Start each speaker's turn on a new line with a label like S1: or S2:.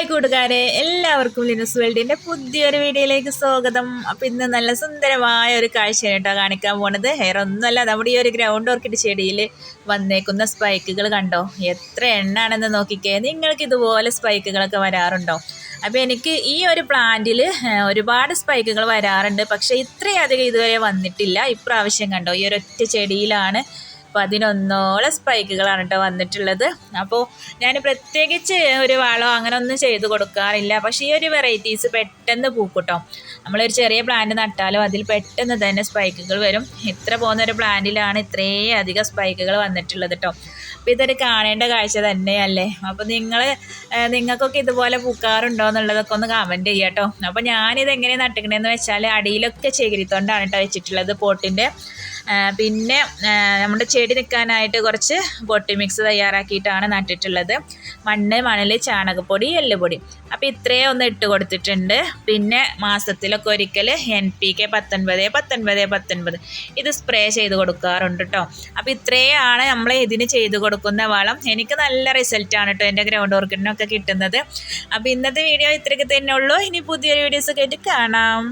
S1: Hi കൂട്ടുകാരെ, എല്ലാവർക്കും Linus വേൾഡിൻ്റെ പുതിയൊരു വീഡിയോയിലേക്ക് സ്വാഗതം. അപ്പോൾ ഇന്ന് നല്ല സുന്ദരമായ ഒരു കാഴ്ചയാണ് കേട്ടോ കാണിക്കാൻ പോണത്. ഹെയർ ഒന്നുമല്ല, നമ്മുടെ ഈ ഒരു ഗ്രൗണ്ട് ഓർക്കിഡ് ചെടിയിൽ വന്നേക്കുന്ന സ്പൈക്കുകൾ കണ്ടോ, എത്ര എണ്ണാണെന്ന് നോക്കിക്കേ. നിങ്ങൾക്ക് ഇതുപോലെ സ്പൈക്കുകളൊക്കെ വരാറുണ്ടോ? അപ്പോൾ എനിക്ക് ഈ ഒരു പ്ലാന്റിൽ ഒരുപാട് സ്പൈക്കുകൾ വരാറുണ്ട്, പക്ഷേ ഇത്രയധികം ഇതുവരെ വന്നിട്ടില്ല. ഇപ്രാവശ്യം കണ്ടോ, ഈ ഒരൊറ്റ ചെടിയിലാണ് 11 സ്പൈക്കുകളാണ് കേട്ടോ വന്നിട്ടുള്ളത്. അപ്പോൾ ഞാൻ പ്രത്യേകിച്ച് ഒരു വളമോ അങ്ങനെ ഒന്നും ചെയ്ത് കൊടുക്കാറില്ല. പക്ഷേ ഈ ഒരു വെറൈറ്റീസ് പെട്ടെന്ന് പൂക്കൂട്ടോ. നമ്മളൊരു ചെറിയ പ്ലാന്റ് നട്ടാലും അതിൽ പെട്ടെന്ന് തന്നെ സ്പൈക്കുകൾ വരും. ഇത്ര പോകുന്നൊരു പ്ലാന്റിലാണ് ഇത്രയും അധികം സ്പൈക്കുകൾ വന്നിട്ടുള്ളത് കേട്ടോ. അപ്പോൾ ഇതൊരു കാണേണ്ട കാഴ്ച തന്നെയല്ലേ. അപ്പോൾ നിങ്ങൾക്കൊക്കെ ഇതുപോലെ പൂക്കാറുണ്ടോ എന്നുള്ളതൊക്കെ ഒന്ന് കമൻറ്റ് ചെയ്യാം കേട്ടോ. അപ്പോൾ ഞാനിത് എങ്ങനെ നട്ടിക്കണേന്ന് വെച്ചാൽ അടിയിലൊക്കെ ചകിരിത്തോണ്ടാണ് കേട്ടോ വെച്ചിട്ടുള്ളത് പോട്ടിൻ്റെ. പിന്നെ നമ്മുടെ ചെടി നിൽക്കാനായിട്ട് കുറച്ച് പൊട്ടി മിക്സ് തയ്യാറാക്കിയിട്ടാണ് നട്ടിട്ടുള്ളത്. മണ്ണ്, മണൽ, ചാണകപ്പൊടി, എല്ലുപൊടി. അപ്പോൾ ഇത്രയും ഒന്ന് ഇട്ട് കൊടുത്തിട്ടുണ്ട്. പിന്നെ മാസത്തിലൊക്കെ ഒരിക്കൽ NPK 19 ഇത് സ്പ്രേ ചെയ്ത് കൊടുക്കാറുണ്ട് കേട്ടോ. അപ്പോൾ ഇത്രയാണ് നമ്മൾ ഇതിന് ചെയ്ത് കൊടുക്കുന്ന വളം. എനിക്ക് നല്ല റിസൾട്ടാണ് കേട്ടോ എൻ്റെ ഗ്രൗണ്ട് ഓർക്കിഡിനൊക്കെ കിട്ടുന്നത്. അപ്പോൾ ഇന്നത്തെ വീഡിയോ ഇത്രയ്ക്ക് തന്നെ ഉള്ളൂ. ഇനി പുതിയൊരു വീഡിയോസ് കേട്ട് കാണാം.